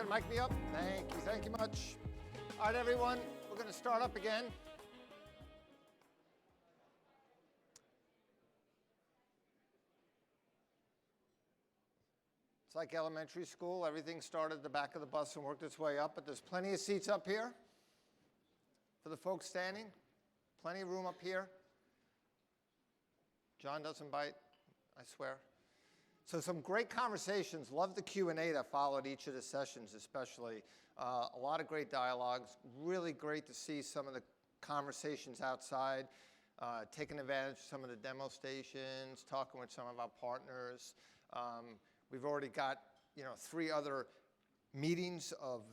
gonna mic me up? Thank you much. All right, everyone, we're gonna start up again. It's like elementary school. Everything started at the back of the bus and worked its way up, but there's plenty of seats up here for the folks standing. Plenty of room up here. John doesn't bite, I swear. So some great conversations. Love the Q&A that followed each of the sessions, especially. A lot of great dialogues. Really great to see some of the conversations outside, taking advantage of some of the demo stations, talking with some of our partners. We've already got, 3 other meetings of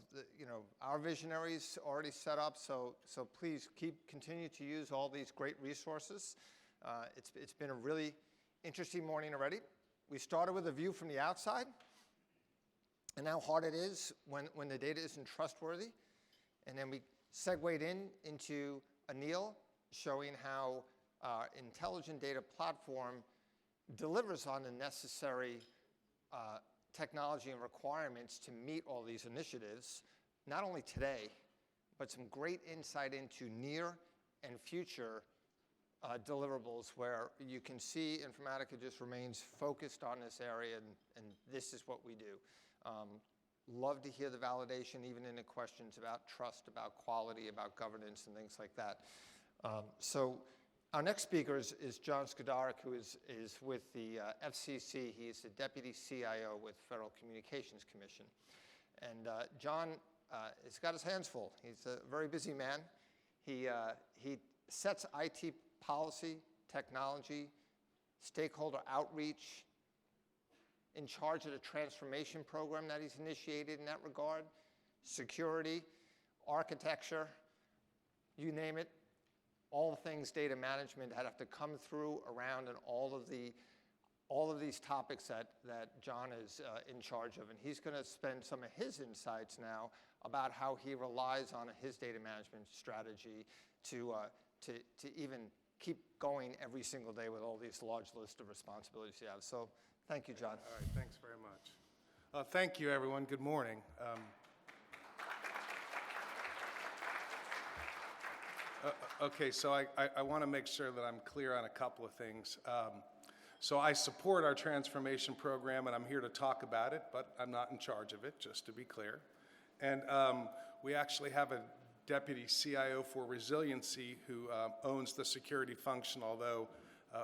our visionaries already set up. So please continue to use all these great resources. It's been a really interesting morning already. We started with a view from the outside and how hard it is when the data isn't trustworthy. And then we segued into Anil showing how our intelligent data platform delivers on the necessary technology and requirements to meet all these initiatives, not only today, but some great insight into near and future deliverables where you can see Informatica just remains focused on this area, and this is what we do. Love to hear the validation, even in the questions about trust, about quality, about governance, and things like that. So our next speaker is John Skudlarek, who is with the FCC. He is the Deputy CIO with Federal Communications Commission. And John has got his hands full. He's a very busy man. He sets IT policy, technology, stakeholder outreach, in charge of the transformation program that he's initiated in that regard, security, architecture, you name it, all things data management that have to come through around, and all of these topics that John is in charge of. And he's going to spend some of his insights now about how he relies on his data management strategy to even keep going every single day with all these large list of responsibilities you have. So thank you, John. All right, thanks very much. Thank you, everyone. Good morning. Okay, so I want to make sure that I'm clear on a couple of things. So I support our transformation program, and I'm here to talk about it, but I'm not in charge of it, just to be clear. And we actually have a Deputy CIO for Resiliency who owns the security function, although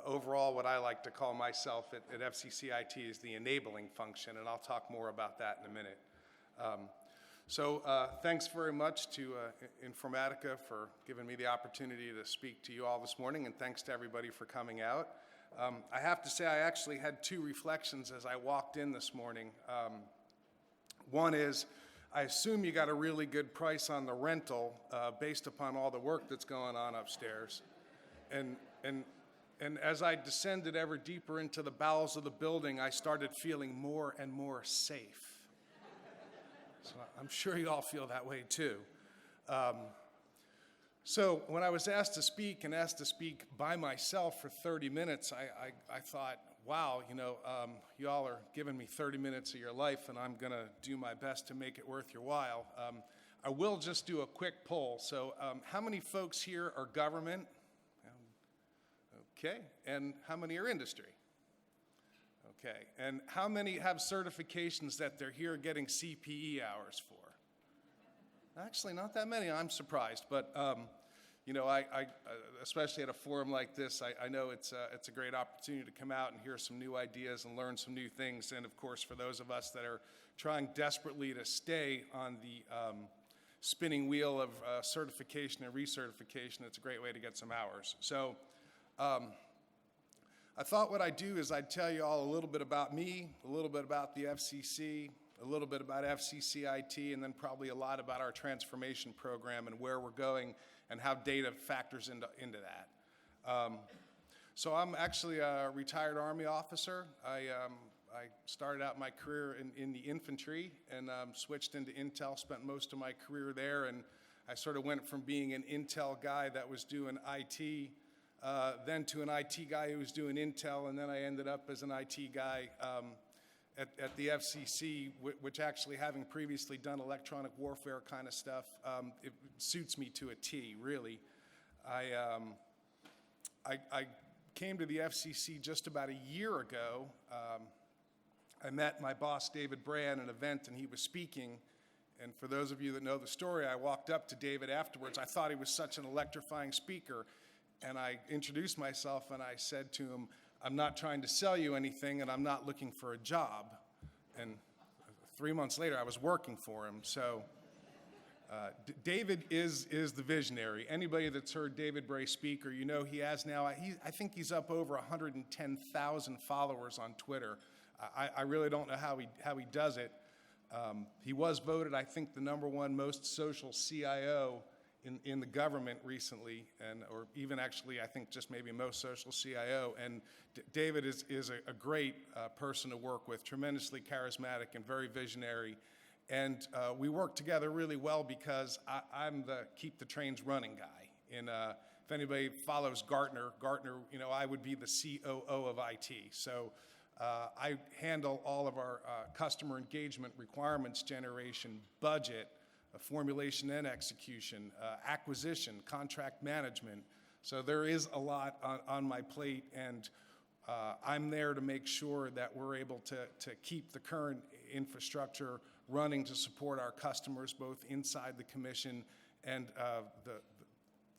overall what I like to call myself at FCC IT is the enabling function, and I'll talk more about that in a minute. So thanks very much to Informatica for giving me the opportunity to speak to you all this morning, and thanks to everybody for coming out. I have to say I actually had 2 reflections as I walked in this morning. One is, I assume you got a really good price on the rental based upon all the work that's going on upstairs. And as I descended ever deeper into the bowels of the building, I started feeling more and more safe. So I'm sure you all feel that way too. So when I was asked to speak by myself for 30 minutes, I thought, wow, you all are giving me 30 minutes of your life, and I'm going to do my best to make it worth your while. I will just do a quick poll. So how many folks here are government? Okay. And how many are industry? Okay. And how many have certifications that they're here getting CPE hours for? Actually, not that many. I'm surprised. But, I especially at a forum like this, I know it's a great opportunity to come out and hear some new ideas and learn some new things. And, of course, for those of us that are trying desperately to stay on the spinning wheel of certification and recertification, it's a great way to get some hours. So I thought what I'd do is I'd tell you all a little bit about me, a little bit about the FCC, a little bit about FCC IT, and then probably a lot about our transformation program and where we're going and how data factors into that. So I'm actually a retired Army officer. I started out my career in the infantry and switched into Intel, spent most of my career there, and I sort of went from being an Intel guy that was doing IT then to an IT guy who was doing Intel, and then I ended up as an IT guy at the FCC, which actually, having previously done electronic warfare kind of stuff, it suits me to a T, really. I came to the FCC just about a year ago. I met my boss, David Bray, at an event, and he was speaking. And for those of you that know the story, I walked up to David afterwards. I thought he was such an electrifying speaker. And I introduced myself, and I said to him, I'm not trying to sell you anything, and I'm not looking for a job. And 3 months later, I was working for him. So David is the visionary. Anybody that's heard David Bray speak, or you know he has now, I think he's up over 110,000 followers on Twitter. I really don't know how he does it. He was voted, I think, the #1 most social CIO in the government recently, or even actually, I think, just maybe most social CIO. And David is a great person to work with, tremendously charismatic and very visionary. And we work together really well because I'm the keep the trains running guy. And if anybody follows Gartner, you know, I would be the COO of IT. So I handle all of our customer engagement requirements generation, budget, formulation and execution, acquisition, contract management. So there is a lot on my plate, and I'm there to make sure that we're able to keep the current infrastructure running to support our customers, both inside the commission and the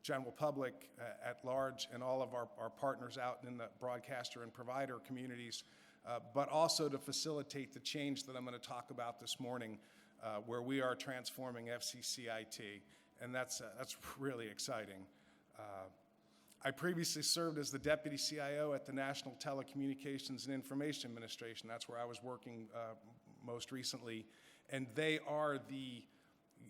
general public at large, and all of our partners out in the broadcaster and provider communities, but also to facilitate the change that I'm going to talk about this morning, where we are transforming FCC IT, and that's really exciting. I previously served as the Deputy CIO at the National Telecommunications and Information Administration. That's where I was working most recently, and they are the,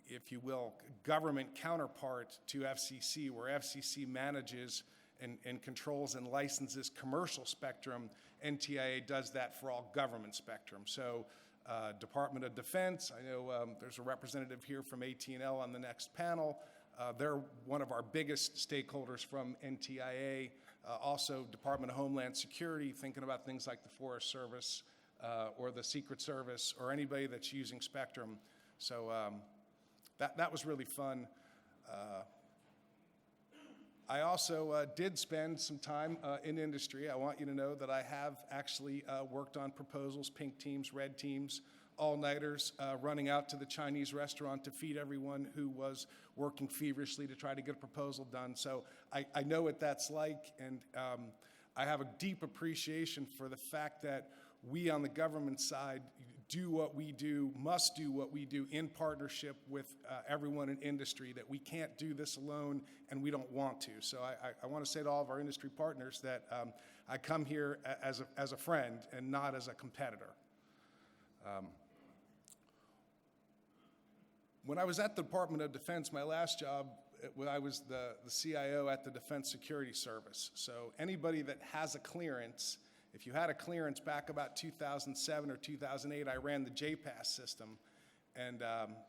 if you will, government counterpart to FCC, where FCC manages and controls and licenses commercial spectrum. NTIA does that for all government spectrum. So Department of Defense, I know there's a representative here from AT&L on the next panel. They're one of our biggest stakeholders from NTIA. Also Department of Homeland Security, thinking about things like the Forest Service or the Secret Service or anybody that's using spectrum. So that was really fun. I also did spend some time in industry. I want you to know that I have actually worked on proposals, pink teams, red teams, all-nighters, running out to the Chinese restaurant to feed everyone who was working feverishly to try to get a proposal done. So I know what that's like, and I have a deep appreciation for the fact that we on the government side do what we do, must do what we do in partnership with everyone in industry, that we can't do this alone and we don't want to. So I want to say to all of our industry partners that I come here as a friend and not as a competitor. When I was at the Department of Defense, my last job, I was the CIO at the Defense Security Service. So anybody that has a clearance, if you had a clearance back about 2007 or 2008, I ran the JPass system. And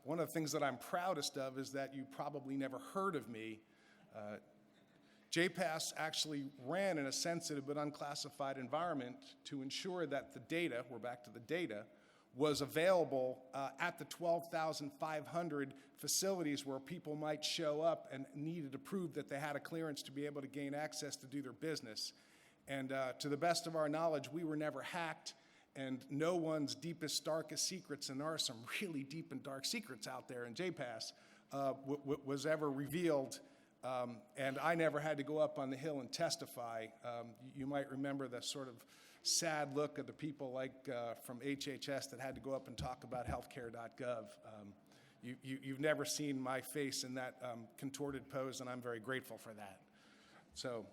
one of the things that I'm proudest of is that you probably never heard of me. JPass actually ran in a sensitive but unclassified environment to ensure that the data, we're back to the data, was available at the 12,500 facilities where people might show up and needed to prove that they had a clearance to be able to gain access to do their business. And to the best of our knowledge, we were never hacked, and no one's deepest, darkest secrets, and there are some really deep and dark secrets out there in JPass, was ever revealed, and I never had to go up on the Hill and testify. You might remember the sort of sad look of the people like from HHS that had to go up and talk about healthcare.gov. You've never seen my face in that contorted pose, and I'm very grateful for that. So.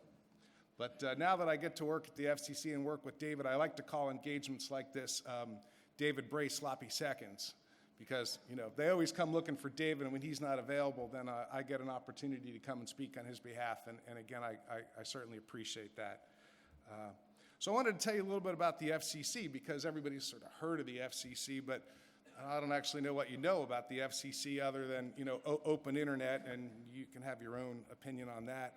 But now that I get to work at the FCC and work with David, I like to call engagements like this David Bray sloppy seconds, because they always come looking for David, and when he's not available, then I get an opportunity to come and speak on his behalf, and again, I certainly appreciate that. So I wanted to tell you a little bit about the FCC, because everybody's sort of heard of the FCC, but I don't actually know what you know about the FCC other than open internet, and you can have your own opinion on that.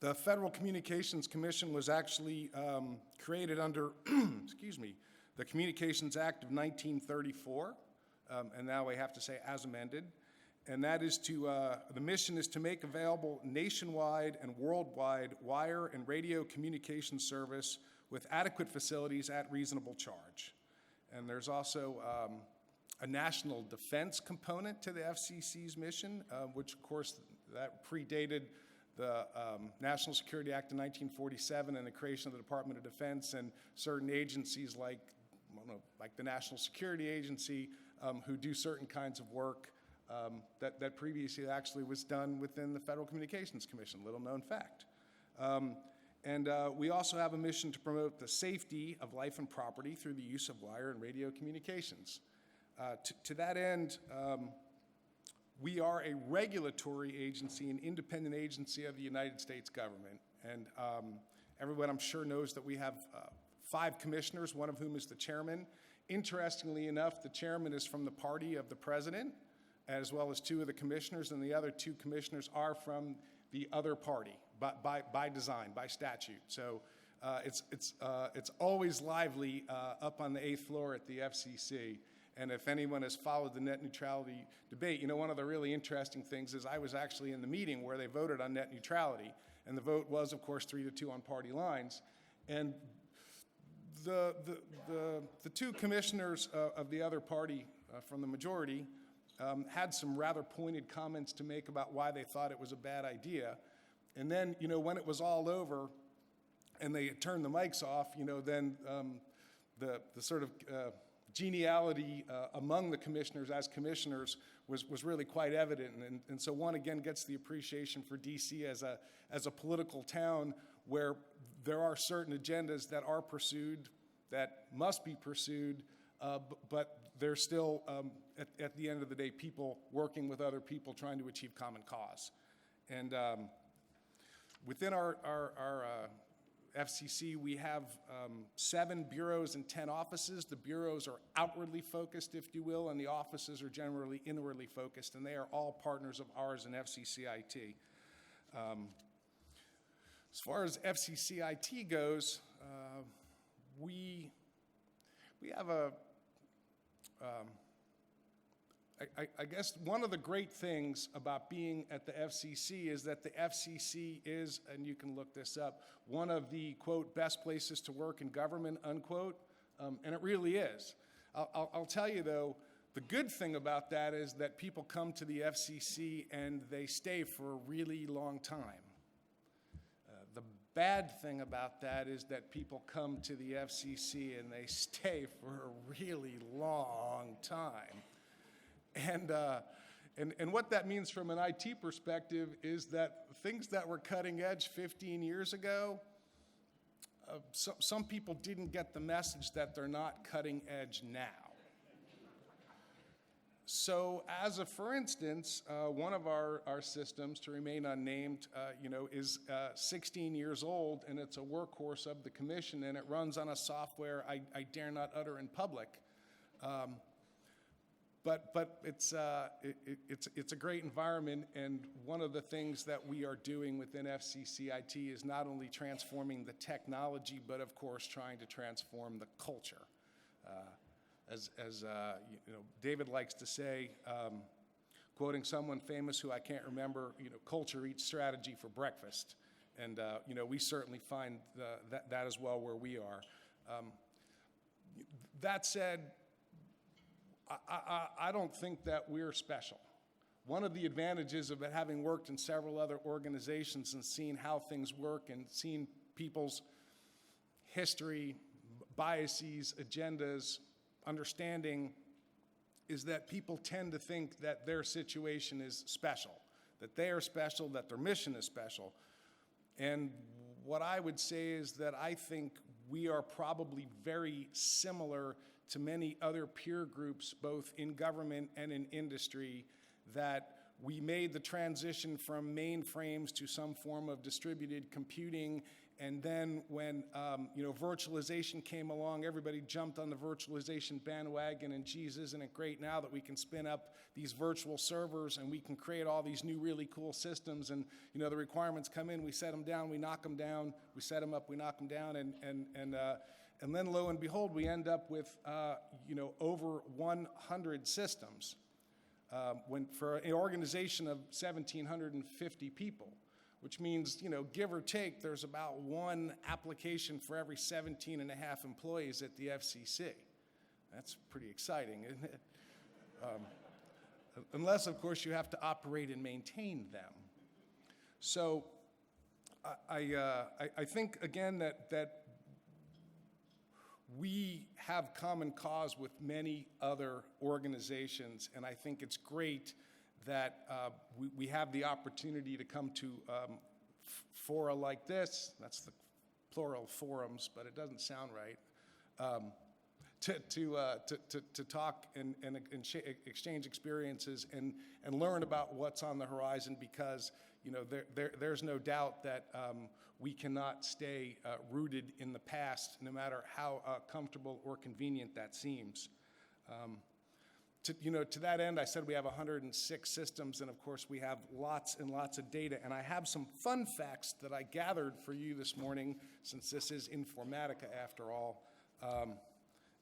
The Federal Communications Commission was actually created under, excuse me, the Communications Act of 1934, and now I have to say as amended. And that is to, the mission is to make available nationwide and worldwide wire and radio communication service with adequate facilities at reasonable charge. And there's also a national defense component to the FCC's mission, which of course that predated the National Security Act of 1947 and the creation of the Department of Defense and certain agencies like the National Security Agency who do certain kinds of work that previously actually was done within the Federal Communications Commission, little known fact. And we also have a mission to promote the safety of life and property through the use of wire and radio communications. To that end, we are a regulatory agency, an independent agency of the United States government. And everyone, I'm sure, knows that we have 5 commissioners, one of whom is the chairman. Interestingly enough, the chairman is from the party of the president, as well as 2 of the commissioners, and the other 2 commissioners are from the other party, by design, by statute. So it's always lively up on the 8th floor at the FCC. And if anyone has followed the net neutrality debate, you know, one of the really interesting things is I was actually in the meeting where they voted on net neutrality, and the vote was, of course, 3-2 on party lines. And the 2 commissioners of the other party from the majority had some rather pointed comments to make about why they thought it was a bad idea. And then, you know, when it was all over and they turned the mics off, you know, then the sort of geniality among the commissioners as commissioners was really quite evident. And so one, again, gets the appreciation for DC as a political town where there are certain agendas that are pursued, that must be pursued, but there's still, at the end of the day, people working with other people trying to achieve common cause. And within our FCC, we have 7 bureaus and 10 offices. The bureaus are outwardly focused, if you will, and the offices are generally inwardly focused, and they are all partners of ours in FCC IT. As far as FCC IT goes, we have I guess one of the great things about being at the FCC is that the FCC is, and you can look this up, one of the, quote, best places to work in government, unquote, and it really is. I'll tell you, though, the good thing about that is that people come to the FCC and they stay for a really long time. The bad thing about that is that people come to the FCC and they stay for a really long time. And what that means from an IT perspective is that things that were cutting edge 15 years ago, some people didn't get the message that they're not cutting edge now. So as a for instance, one of our systems, to remain unnamed, is 16 years old, and it's a workhorse of the commission, and it runs on a software I dare not utter in public. But it's a great environment, and one of the things that we are doing within FCC IT is not only transforming the technology, but of course trying to transform the culture. As David likes to say, quoting someone famous who I can't remember, culture eats strategy for breakfast, and we certainly find that as well where we are. That said, I don't think that we're special. One of the advantages of having worked in several other organizations and seen how things work and seen people's history, biases, agendas, understanding, is that people tend to think that their situation is special, that they are special, that their mission is special. And what I would say is that I think we are probably very similar to many other peer groups, both in government and in industry, that we made the transition from mainframes to some form of distributed computing, And then when virtualization came along, everybody jumped on the virtualization bandwagon, and geez, isn't it great now that we can spin up these virtual servers and we can create all these new really cool systems, and the requirements come in, we set them down, we knock them down, we set them up, we knock them down, and then lo and behold, we end up with over 100 systems. When for an organization of 1,750 people, which means, give or take, there's about one application for every 17 and a half employees at the FCC. That's pretty exciting, isn't it? Unless, of course, you have to operate and maintain them. So I think, again, that we have common cause with many other organizations, and I think it's great that we have the opportunity to come to fora like this. That's the plural, forums, but it doesn't sound right. To talk and exchange experiences and learn about what's on the horizon, because there's no doubt that we cannot stay rooted in the past, no matter how comfortable or convenient that seems. To that end, I said we have 106 systems, and of course we have lots and lots of data. And I have some fun facts that I gathered for you this morning, since this is Informatica after all.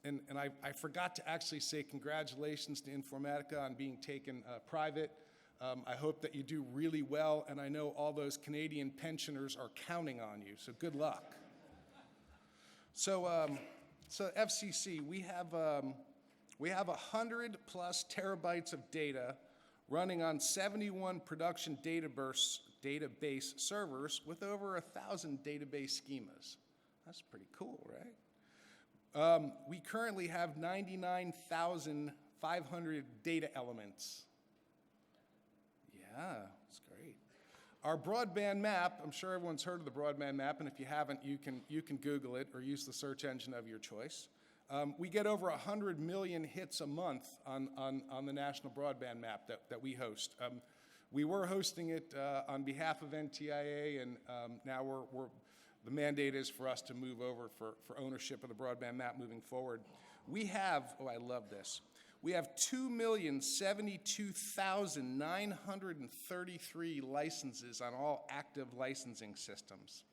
And I forgot to actually say congratulations to Informatica on being taken private. I hope that you do really well, and I know all those Canadian pensioners are counting on you, so good luck. So FCC, we have 100 plus terabytes of data running on 71 production database servers with over 1,000 database schemas. That's pretty cool, right? We currently have 99,500 data elements. Yeah, that's great. Our broadband map, I'm sure everyone's heard of the broadband map, and if you haven't, you can Google it or use the search engine of your choice. We get over 100 million hits a month on the national broadband map that we host. We were hosting it on behalf of NTIA, and now the mandate is for us to move over for ownership of the broadband map moving forward. We have, I love this, we have 2,072,933 licenses on all active licensing systems.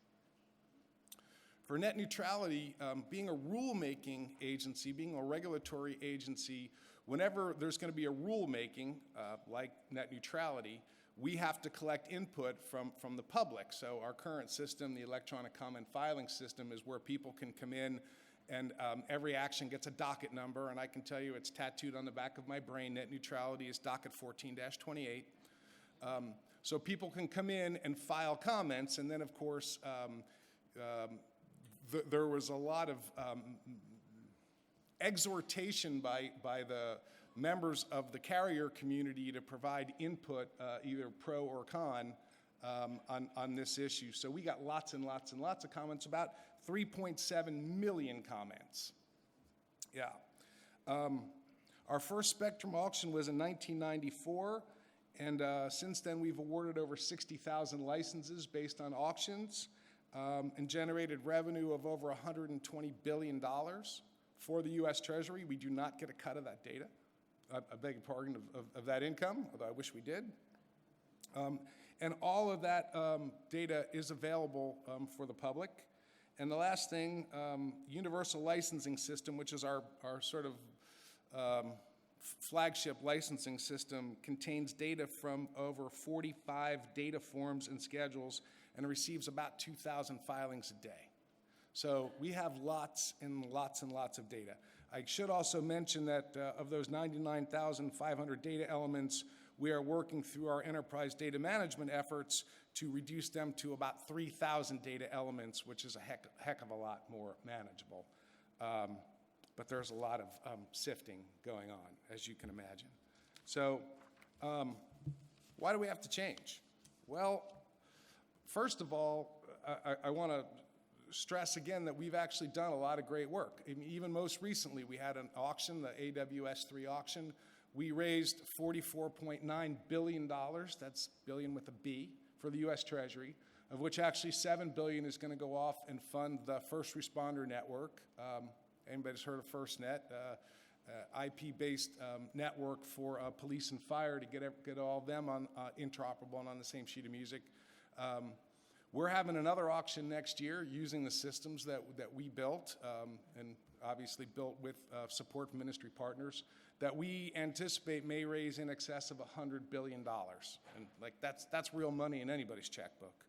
For net neutrality, being a rulemaking agency, being a regulatory agency, whenever there's going to be a rulemaking, like net neutrality, we have to collect input from the public. So our current system, the electronic comment filing system, is where people can come in and every action gets a docket number, and I can tell you it's tattooed on the back of my brain. Net neutrality is docket 14-28. So people can come in and file comments, and then of course, there was a lot of exhortation by the members of the carrier community to provide input, either pro or con, on this issue. So we got lots and lots and lots of comments, about 3.7 million comments. Yeah. Our first Spectrum auction was in 1994, and since then we've awarded over 60,000 licenses based on auctions, and generated revenue of over $120 billion for the U.S. Treasury. We do not get a cut of that data. I beg your pardon, of that income, although I wish we did. And all of that data is available for the public. And the last thing, Universal Licensing System, which is our sort of flagship licensing system, contains data from over 45 data forms and schedules and receives about 2,000 filings a day. So we have lots and lots and lots of data. I should also mention that of those 99,500 data elements, we are working through our enterprise data management efforts to reduce them to about 3,000 data elements, which is a heck of a lot more manageable. But there's a lot of sifting going on, as you can imagine. So why do we have to change? Well, first of all, I want to stress again that we've actually done a lot of great work. Even most recently, we had an auction, the AWS3 auction. We raised $44.9 billion, that's billion with a B, for the U.S. Treasury. of which actually $7 billion is going to go off and fund the first responder network. Anybody's heard of FirstNet? IP-based network for police and fire to get all of them on interoperable and on the same sheet of music. We're having another auction next year using the systems that we built and obviously built with support from industry partners that we anticipate may raise in excess of $100 billion. And like that's real money in anybody's checkbook.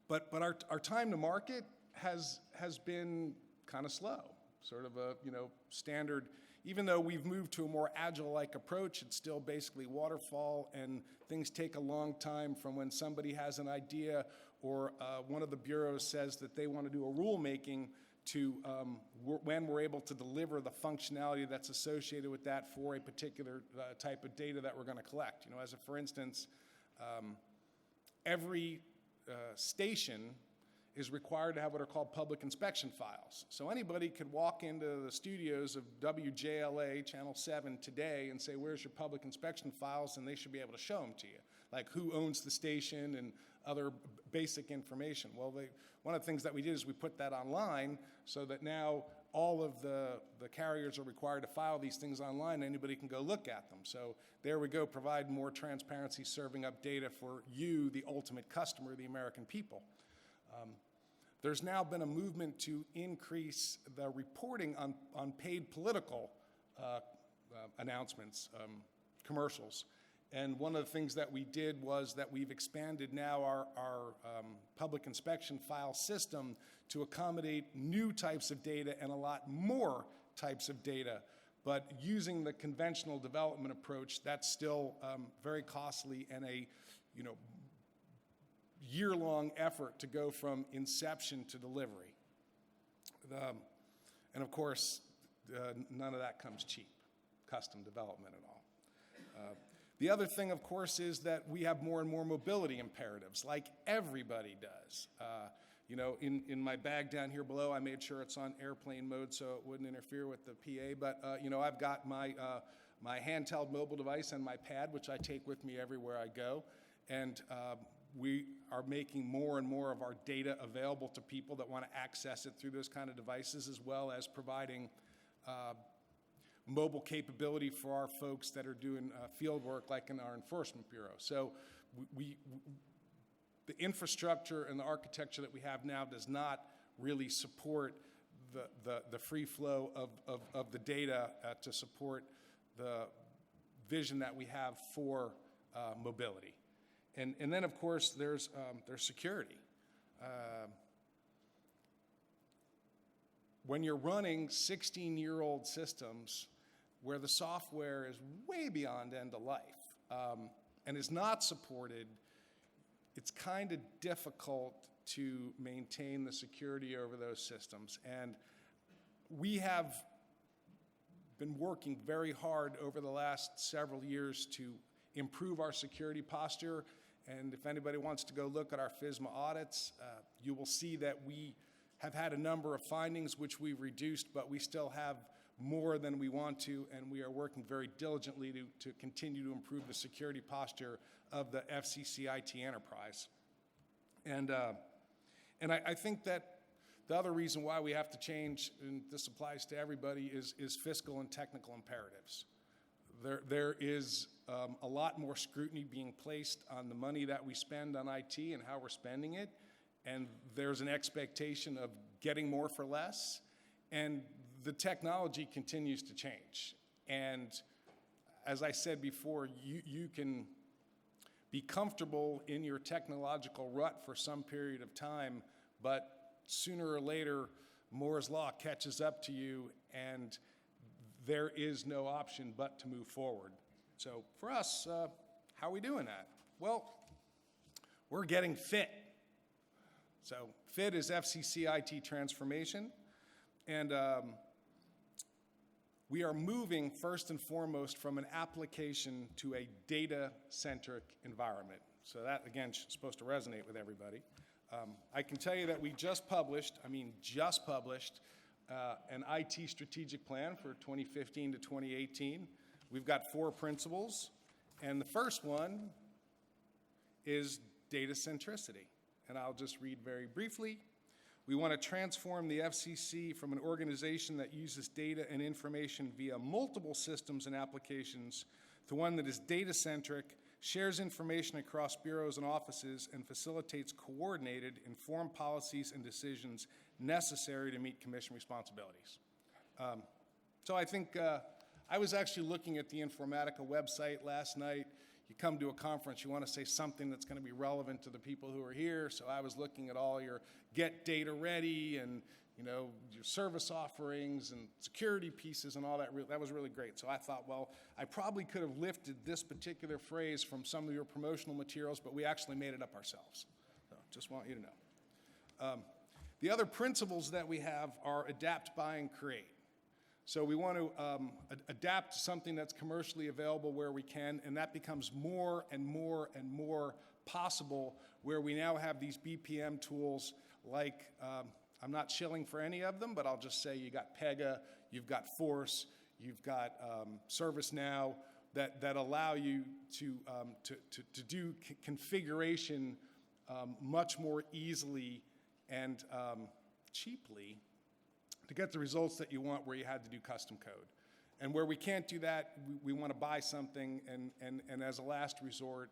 But our time to market has been kind of slow, sort of a standard. Even though we've moved to a more agile-like approach, it's still basically waterfall, and things take a long time from when somebody has an idea or one of the bureaus says that they want to do a rulemaking to when we're able to deliver the functionality that's associated with that for a particular type of data that we're going to collect. As a for instance, every station is required to have what are called public inspection files. So anybody could walk into the studios of WJLA Channel 7 today and say, where's your public inspection files? And they should be able to show them to you, like who owns the station and other basic information. Well, one of the things that we did is we put that online so that now all of the carriers are required to file these things online. Anybody can go look at them. So there we go, provide more transparency, serving up data for you, the ultimate customer, the American people. There's now been a movement to increase the reporting on paid political announcements, commercials. And one of the things that we did was that we've expanded now our public inspection file system to accommodate new types of data and a lot more types of data. But using the conventional development approach, that's still very costly and a year-long effort to go from inception to delivery. And of course, none of that comes cheap, custom development at all. The other thing, of course, is that we have more and more mobility imperatives, like everybody does. In my bag down here below, I made sure it's on airplane mode so it wouldn't interfere with the PA, but I've got my handheld mobile device and my pad, which I take with me everywhere I go, and we are making more and more of our data available to people that want to access it through those kind of devices, as well as providing mobile capability for our folks that are doing field work like in our enforcement bureau. So the infrastructure and the architecture that we have now does not really support the free flow of the data to support the vision that we have for mobility. And then, of course, there's security. When you're running 16-year-old systems where the software is way beyond end of life and is not supported, it's kind of difficult to maintain the security over those systems. And we have been working very hard over the last several years to improve our security posture. And if anybody wants to go look at our FSMA audits, you will see that we have had a number of findings which we've reduced, but we still have more than we want to, and we are working very diligently to continue to improve the security posture of the FCC IT enterprise. And I think that the other reason why we have to change, and this applies to everybody, is fiscal and technical imperatives. There is a lot more scrutiny being placed on the money that we spend on IT and how we're spending it, and there's an expectation of getting more for less, and the technology continues to change. And as I said before, you can be comfortable in your technological rut for some period of time, but sooner or later, Moore's Law catches up to you, and there is no option but to move forward. So for us, how are we doing that? Well, we're getting fit. So FIT is FCC IT transformation, and we are moving first and foremost from an application to a data-centric environment. So that, again, is supposed to resonate with everybody. I can tell you that we just published an IT strategic plan for 2015 to 2018. We've got 4 principles, and the first one is data centricity. And I'll just read very briefly. We want to transform the FCC from an organization that uses data and information via multiple systems and applications to one that is data-centric, shares information across bureaus and offices, and facilitates coordinated, informed policies and decisions necessary to meet commission responsibilities. So I think I was actually looking at the Informatica website last night. You come to a conference, you want to say something that's going to be relevant to the people who are here. So I was looking at all your get data ready and your service offerings and security pieces and all that. That was really great. So I thought, well, I probably could have lifted this particular phrase from some of your promotional materials, but we actually made it up ourselves. So just want you to know. The other principles that we have are adapt, buy, and create. So we want to adapt to something that's commercially available where we can, and that becomes more and more and more possible where we now have these BPM tools like, I'm not shilling for any of them, but I'll just say you got Pega, you've got Force, you've got ServiceNow that allow you to do configuration much more easily and cheaply to get the results that you want where you had to do custom code. And where we can't do that, we want to buy something, and as a last resort,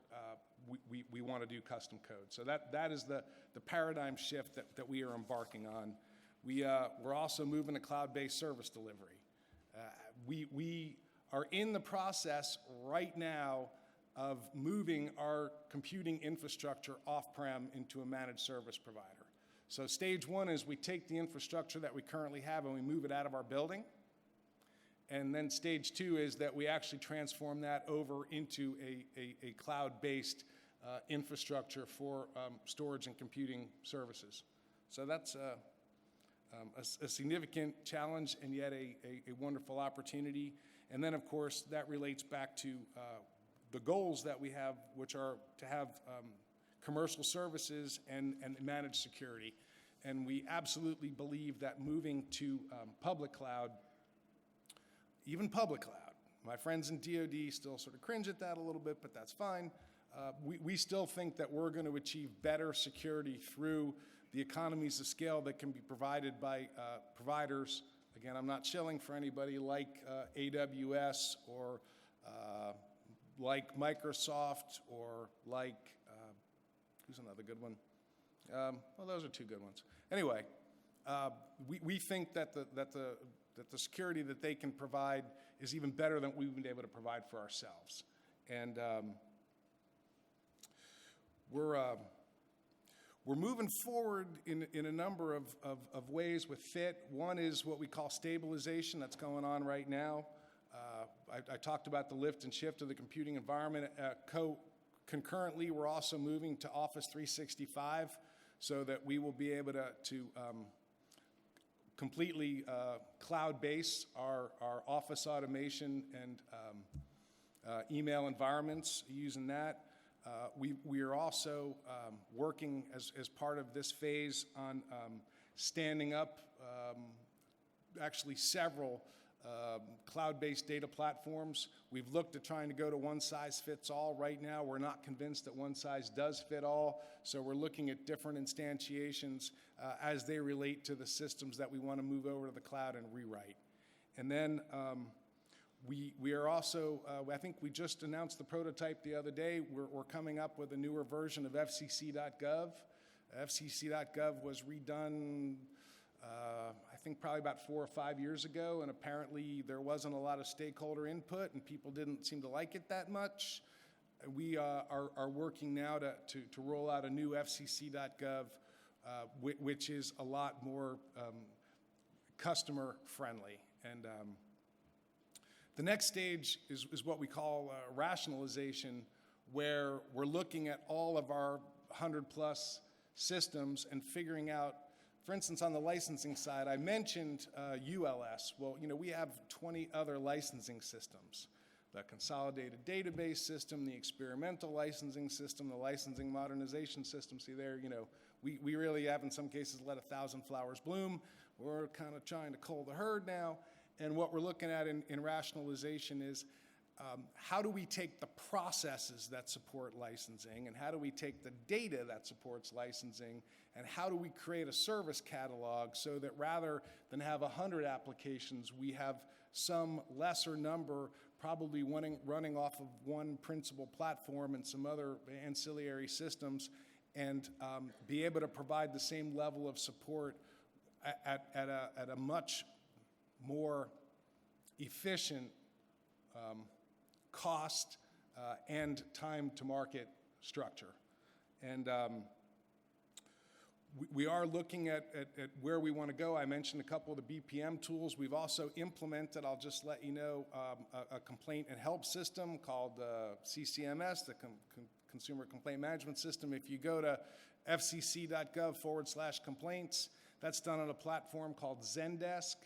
we want to do custom code. So that is the paradigm shift that we are embarking on. We're also moving to cloud-based service delivery. We are in the process right now of moving our computing infrastructure off-prem into a managed service provider. So stage one is we take the infrastructure that we currently have and we move it out of our building. And then stage two is that we actually transform that over into a cloud-based infrastructure for storage and computing services. So that's a significant challenge and yet a wonderful opportunity. And then, of course, that relates back to the goals that we have, which are to have commercial services and managed security. And we absolutely believe that moving to public cloud, even public cloud, my friends in DoD still sort of cringe at that a little bit, but that's fine. We still think that we're going to achieve better security through the economies of scale that can be provided by providers. Again, I'm not shilling for anybody like AWS or like Microsoft or like who's another good one? Well, those are two good ones. Anyway, we think that the security that they can provide is even better than we've been able to provide for ourselves. And we're moving forward in a number of ways with FIT. One is what we call stabilization that's going on right now. I talked about the lift and shift of the computing environment. Concurrently, we're also moving to Office 365 so that we will be able to completely cloud-base our office automation and email environments using that. We are also working as part of this phase on standing up actually several cloud-based data platforms. We've looked at trying to go to one size fits all. Right now, we're not convinced that one size does fit all, so we're looking at different instantiations as they relate to the systems that we want to move over to the cloud and rewrite. And then we are also, I think we just announced the prototype the other day. We're coming up with a newer version of FCC.gov. FCC.gov was redone I think probably about 4 or 5 years ago, and apparently there wasn't a lot of stakeholder input and people didn't seem to like it that much. We are working now to roll out a new FCC.gov, which is a lot more customer friendly. And the next stage is what we call rationalization, where we're looking at all of our 100+ systems and figuring out. For instance, on the licensing side, I mentioned ULS. Well, we have 20 other licensing systems. The consolidated database system, the experimental licensing system, the licensing modernization system. See there, we really have in some cases let 1,000 flowers bloom. We're kind of trying to cull the herd now. And what we're looking at in rationalization is how do we take the processes that support licensing, and how do we take the data that supports licensing, and how do we create a service catalog so that rather than have 100 applications, we have some lesser number probably running off of one principal platform and some other ancillary systems, and be able to provide the same level of support at a much more efficient cost and time to market structure. And we are looking at where we want to go. I mentioned a couple of the BPM tools. We've also implemented, I'll just let you know, a complaint and help system called CCMS, the Consumer Complaint Management System. If you go to fcc.gov/complaints, that's done on a platform called Zendesk.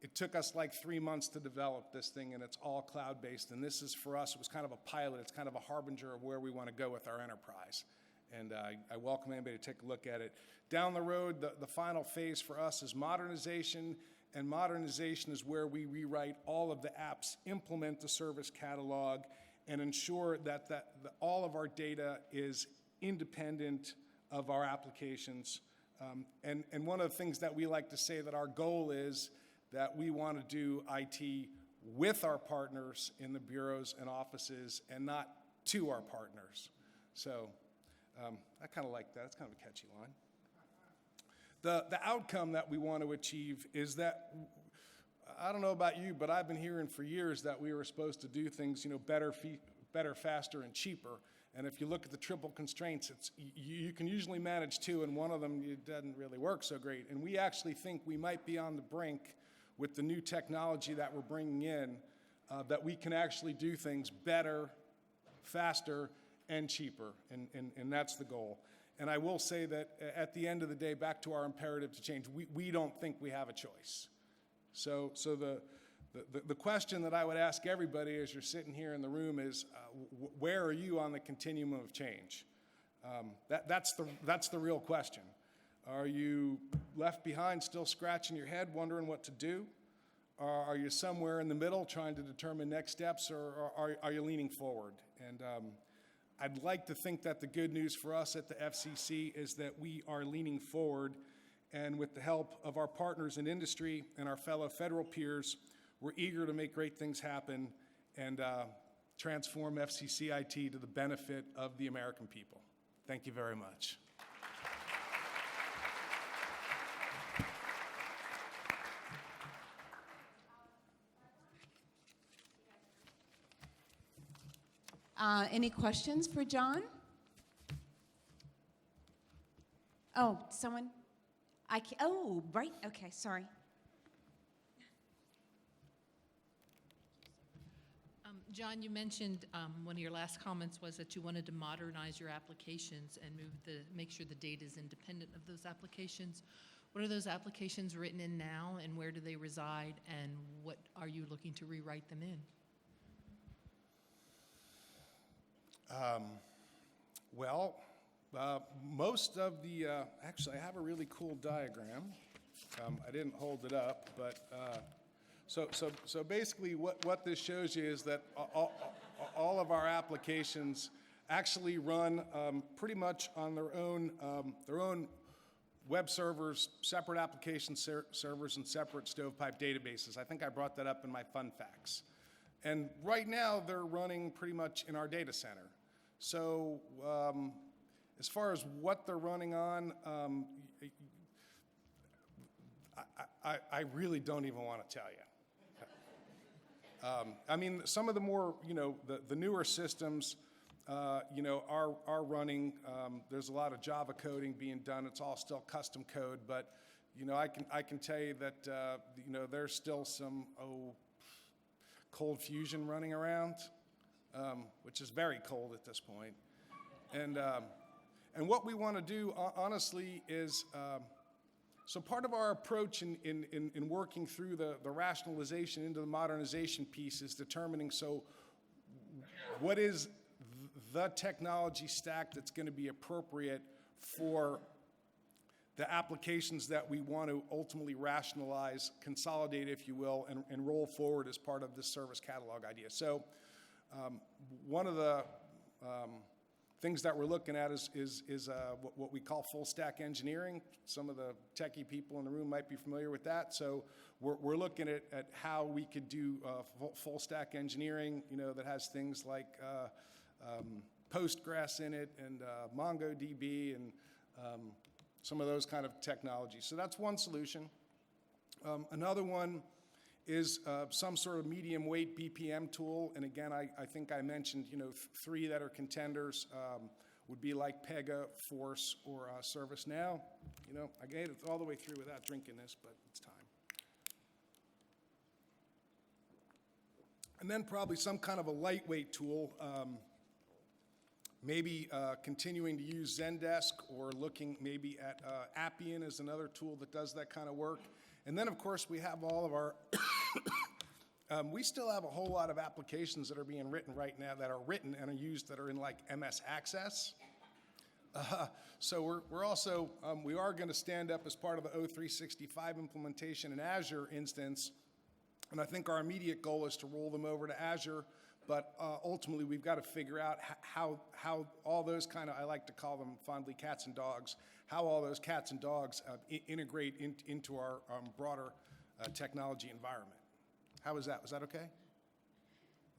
It took us like 3 months to develop this thing, and it's all cloud-based. And this is, for us, it was kind of a pilot. It's kind of a harbinger of where we want to go with our enterprise. And I welcome anybody to take a look at it. Down the road, the final phase for us is modernization. And modernization is where we rewrite all of the apps, implement the service catalog, and ensure that all of our data is independent of our applications. And one of the things that we like to say that our goal is that we want to do IT with our partners in the bureaus and offices and not to our partners. So I kind of like that. It's kind of a catchy line. The outcome that we want to achieve is that, I don't know about you, but I've been hearing for years that we were supposed to do things, better, faster, and cheaper. And if you look at the triple constraints, you can usually manage two, and one of them it doesn't really work so great. And we actually think we might be on the brink with the new technology that we're bringing in, that we can actually do things better, faster, and cheaper, and that's the goal. And I will say that at the end of the day, back to our imperative to change, we don't think we have a choice. So the question that I would ask everybody as you're sitting here in the room is, where are you on the continuum of change? That's the real question. Are you left behind, still scratching your head, wondering what to do? Or are you somewhere in the middle trying to determine next steps, or are you leaning forward? And I'd like to think that the good news for us at the FCC is that we are leaning forward, and with the help of our partners in industry and our fellow federal peers, we're eager to make great things happen and transform FCC IT to the benefit of the American people. Thank you very much. Any questions for John? Oh, someone? Oh, right. Okay, sorry. John, you mentioned one of your last comments was that you wanted to modernize your applications and make sure the data is independent of those applications. What are those applications written in now, and where do they reside, and what are you looking to rewrite them in? Most of the, actually, I have a really cool diagram. I didn't hold it up, but so basically what this shows you is that all of our applications actually run pretty much on their own web servers, separate application servers, and separate stovepipe databases. I think I brought that up in my fun facts. And right now, they're running pretty much in our data center. So as far as what they're running on, I really don't even want to tell you. I mean, some of the more, the newer systems, are running. There's a lot of Java coding being done. It's all still custom code, but, I can tell you that, there's still some, cold fusion running around, which is very cold at this point. And what we want to do, honestly, is, so part of our approach in working through the rationalization into the modernization piece is determining, so what is the technology stack that's going to be appropriate for the applications that we want to ultimately rationalize, consolidate, if you will, and roll forward as part of this service catalog idea. So one of the things that we're looking at is what we call full stack engineering. Some of the techie people in the room might be familiar with that. So we're looking at how we could do full stack engineering, that has things like Postgres in it and MongoDB and some of those kind of technologies. So that's one solution. Another one is some sort of medium weight BPM tool. And again, I think I mentioned, 3 that are contenders would be like Pega, Force, or ServiceNow. I gave it all the way through without drinking this, but it's time. And then probably some kind of a lightweight tool, maybe continuing to use Zendesk or looking maybe at Appian as another tool that does that kind of work. And then, of course, we have all of our, we still have a whole lot of applications that are being written right now that are written and are used that are in like MS Access. So we're also, we are going to stand up as part of the O365 implementation in Azure instance. And I think our immediate goal is to roll them over to Azure. But ultimately, we've got to figure out how all those kind of, I like to call them fondly cats and dogs, how all those cats and dogs integrate into our broader technology environment. How was that? Was that okay?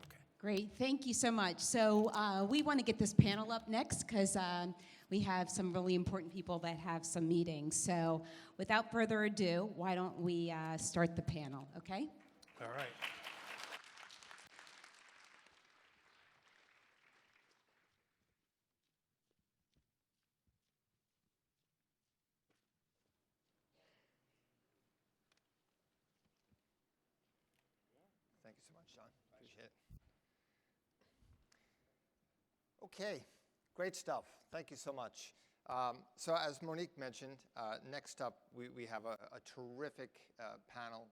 Okay. Great, thank you so much. So we want to get this panel up next because we have some really important people that have some meetings. So without further ado, why don't we start the panel, okay? All right. Thank you so much, John. Appreciate it. Okay, great stuff. Thank you so much. So as Monique mentioned, next up we have a terrific panel